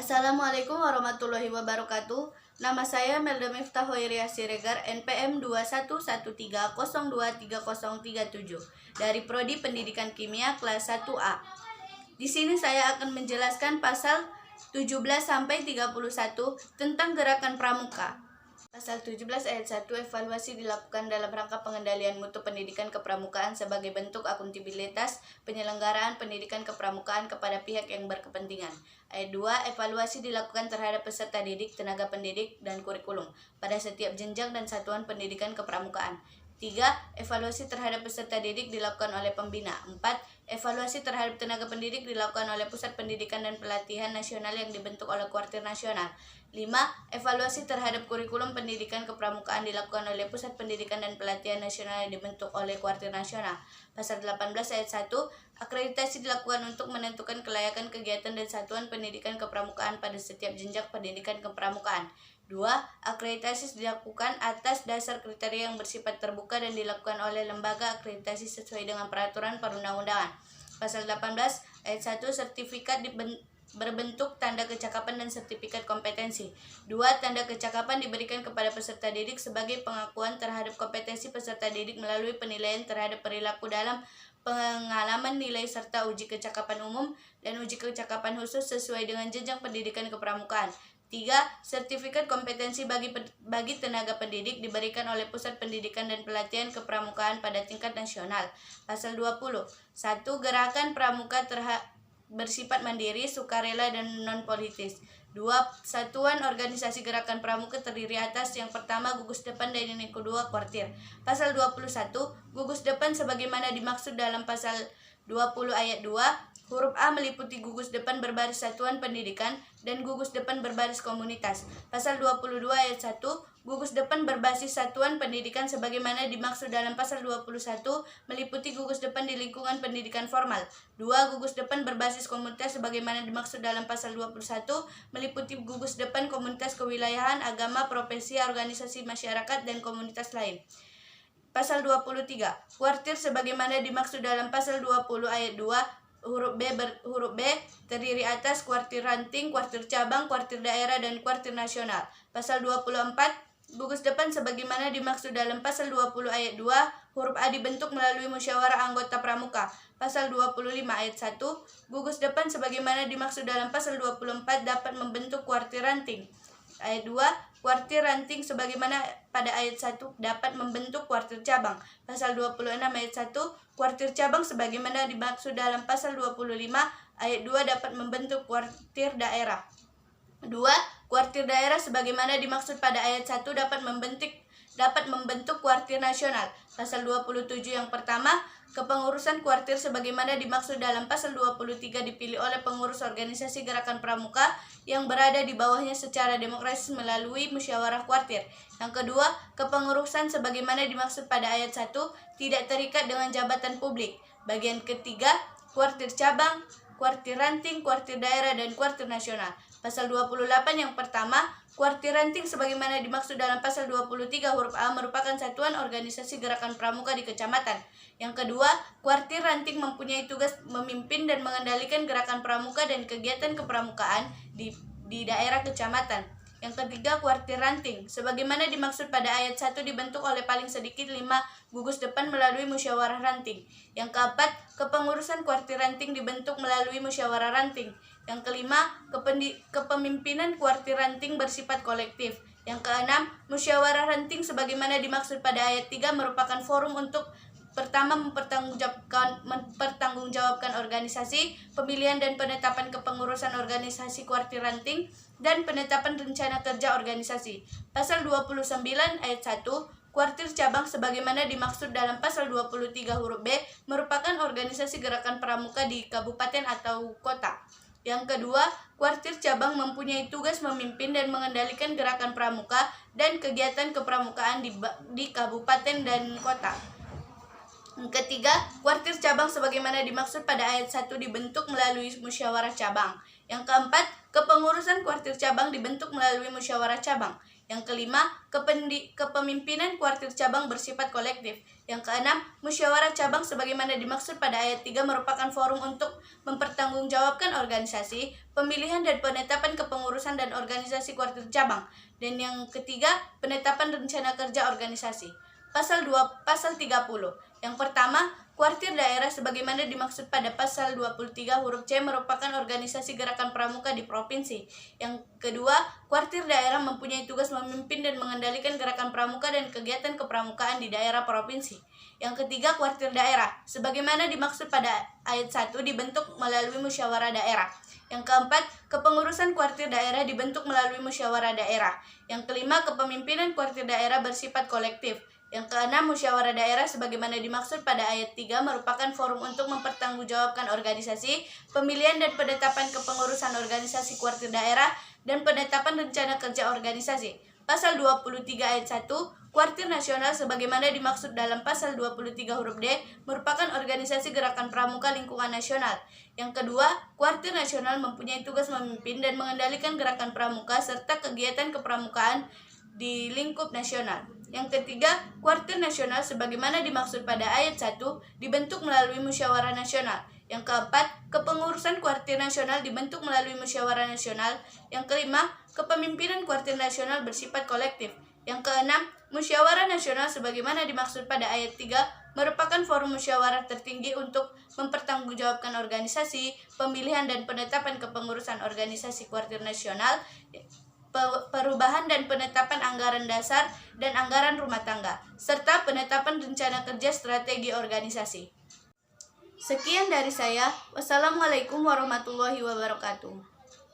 Assalamualaikum warahmatullahi wabarakatuh. Nama saya Melda Miftah Hoiria Siregar, NPM 2113023037 dari Prodi Pendidikan Kimia kelas 1A. Di sini saya akan menjelaskan pasal 17 sampai 31 tentang gerakan pramuka. Pasal 17 ayat 1, evaluasi dilakukan dalam rangka pengendalian mutu pendidikan kepramukaan sebagai bentuk akuntabilitas penyelenggaraan pendidikan kepramukaan kepada pihak yang berkepentingan. Ayat 2, evaluasi dilakukan terhadap peserta didik, tenaga pendidik, dan kurikulum pada setiap jenjang dan satuan pendidikan kepramukaan. 3. Evaluasi terhadap peserta didik dilakukan oleh pembina. 4. Evaluasi terhadap tenaga pendidik dilakukan oleh Pusat Pendidikan dan Pelatihan Nasional yang dibentuk oleh Kuartir Nasional. 5. Evaluasi terhadap kurikulum pendidikan kepramukaan dilakukan oleh Pusat Pendidikan dan Pelatihan Nasional yang dibentuk oleh Kuartir Nasional. Pasal 18 ayat 1, akreditasi dilakukan untuk menentukan kelayakan kegiatan dan satuan pendidikan kepramukaan pada setiap jenjang pendidikan kepramukaan. 2. Akreditasi dilakukan atas dasar kriteria yang bersifat terbuka dan dilakukan oleh lembaga akreditasi sesuai dengan peraturan perundang-undangan. Pasal 18 ayat 1, sertifikat berbentuk tanda kecakapan dan sertifikat kompetensi. 2. Tanda kecakapan diberikan kepada peserta didik sebagai pengakuan terhadap kompetensi peserta didik melalui penilaian terhadap perilaku dalam pengalaman nilai serta uji kecakapan umum dan uji kecakapan khusus sesuai dengan jenjang pendidikan kepramukaan. 3. Sertifikat kompetensi bagi tenaga pendidik diberikan oleh Pusat Pendidikan dan Pelatihan Kepramukaan pada tingkat nasional. Pasal 20. 1. Gerakan pramuka bersifat mandiri, sukarela, dan non-politis. 2. Satuan organisasi gerakan pramuka terdiri atas yang pertama gugus depan dan yang kedua kuartir. Pasal 21. Gugus depan sebagaimana dimaksud dalam pasal 20 ayat 2, huruf A meliputi gugus depan berbaris satuan pendidikan dan gugus depan berbaris komunitas. Pasal 22 ayat 1, gugus depan berbasis satuan pendidikan sebagaimana dimaksud dalam pasal 21 meliputi gugus depan di lingkungan pendidikan formal. 2. Gugus depan berbasis komunitas sebagaimana dimaksud dalam pasal 21 meliputi gugus depan komunitas kewilayahan, agama, profesi, organisasi masyarakat, dan komunitas lain. Pasal 23. Kuartir sebagaimana dimaksud dalam pasal 20 ayat 2 huruf B terdiri atas kuartir ranting, kuartir cabang, kuartir daerah, dan kuartir nasional. Pasal 24. Gugus depan sebagaimana dimaksud dalam pasal 20 ayat 2 huruf A dibentuk melalui musyawarah anggota pramuka. Pasal 25 ayat 1. Gugus depan sebagaimana dimaksud dalam pasal 24 dapat membentuk kuartir ranting. Ayat 2. Kuartir ranting sebagaimana pada ayat 1 dapat membentuk kuartir cabang. Pasal 26 ayat 1. Kuartir cabang sebagaimana dimaksud dalam pasal 25 ayat 2 dapat membentuk kuartir daerah. 2. Kuartir daerah sebagaimana dimaksud pada ayat 1 dapat membentuk kuartir nasional. Pasal 27 yang pertama, kepengurusan kuartir sebagaimana dimaksud dalam pasal 23 dipilih oleh pengurus organisasi gerakan pramuka yang berada di bawahnya secara demokratis melalui musyawarah kuartir. Yang kedua, kepengurusan sebagaimana dimaksud pada ayat 1 tidak terikat dengan jabatan publik. Bagian ketiga, kuartir cabang, kuartir ranting, kuartir daerah, dan kuartir nasional. Pasal 28 yang pertama, kuartir ranting sebagaimana dimaksud dalam pasal 23 huruf A merupakan satuan organisasi gerakan pramuka di kecamatan. Yang kedua, kuartir ranting mempunyai tugas memimpin dan mengendalikan gerakan pramuka dan kegiatan kepramukaan di daerah kecamatan. Yang ketiga, kuartir ranting sebagaimana dimaksud pada ayat 1 dibentuk oleh paling sedikit 5 gugus depan melalui musyawarah ranting. Yang keempat, kepengurusan kuartir ranting dibentuk melalui musyawarah ranting. Yang kelima, kepemimpinan kuartir ranting bersifat kolektif. Yang keenam, musyawarah ranting sebagaimana dimaksud pada ayat 3 merupakan forum untuk pertama mempertanggungjawabkan organisasi, pemilihan dan penetapan kepengurusan organisasi kuartir ranting, dan penetapan rencana kerja organisasi. Pasal 29 ayat 1, kuartir cabang sebagaimana dimaksud dalam pasal 23 huruf B merupakan organisasi gerakan pramuka di kabupaten atau kota. Yang kedua, kuartir cabang mempunyai tugas memimpin dan mengendalikan gerakan pramuka dan kegiatan kepramukaan di kabupaten dan kota. Yang ketiga, kuartir cabang sebagaimana dimaksud pada ayat 1 dibentuk melalui musyawarah cabang. Yang keempat, kepengurusan kuartir cabang dibentuk melalui musyawarah cabang. Yang kelima, kepemimpinan kuartir cabang bersifat kolektif. Yang keenam, musyawarah cabang sebagaimana dimaksud pada ayat 3 merupakan forum untuk mempertanggungjawabkan organisasi, pemilihan dan penetapan kepengurusan dan organisasi kuartir cabang. Dan yang ketiga, penetapan rencana kerja organisasi. Pasal 30. Yang pertama, kuartir daerah sebagaimana dimaksud pada pasal 23 huruf C merupakan organisasi gerakan pramuka di provinsi. Yang kedua, kuartir daerah mempunyai tugas memimpin dan mengendalikan gerakan pramuka dan kegiatan kepramukaan di daerah provinsi. Yang ketiga, kuartir daerah sebagaimana dimaksud pada ayat 1 dibentuk melalui musyawarah daerah. Yang keempat, kepengurusan kuartir daerah dibentuk melalui musyawarah daerah. Yang kelima, kepemimpinan kuartir daerah bersifat kolektif. Yang keenam, musyawarah daerah sebagaimana dimaksud pada ayat 3 merupakan forum untuk mempertanggungjawabkan organisasi, pemilihan dan penetapan kepengurusan organisasi kuartir daerah, dan penetapan rencana kerja organisasi. Pasal 23 ayat 1, kuartir nasional sebagaimana dimaksud dalam pasal 23 huruf D merupakan organisasi gerakan pramuka lingkungan nasional. Yang kedua, kuartir nasional mempunyai tugas memimpin dan mengendalikan gerakan pramuka serta kegiatan kepramukaan di lingkup nasional. Yang ketiga, kuartir nasional sebagaimana dimaksud pada ayat 1 dibentuk melalui musyawarah nasional. Yang keempat, kepengurusan kuartir nasional dibentuk melalui musyawarah nasional. Yang kelima, kepemimpinan kuartir nasional bersifat kolektif. Yang keenam, musyawarah nasional sebagaimana dimaksud pada ayat 3 merupakan forum musyawarah tertinggi untuk mempertanggungjawabkan organisasi, pemilihan dan penetapan kepengurusan organisasi kuartir nasional, perubahan dan penetapan anggaran dasar dan anggaran rumah tangga, serta penetapan rencana kerja strategi organisasi. Sekian dari saya. Wassalamualaikum warahmatullahi wabarakatuh.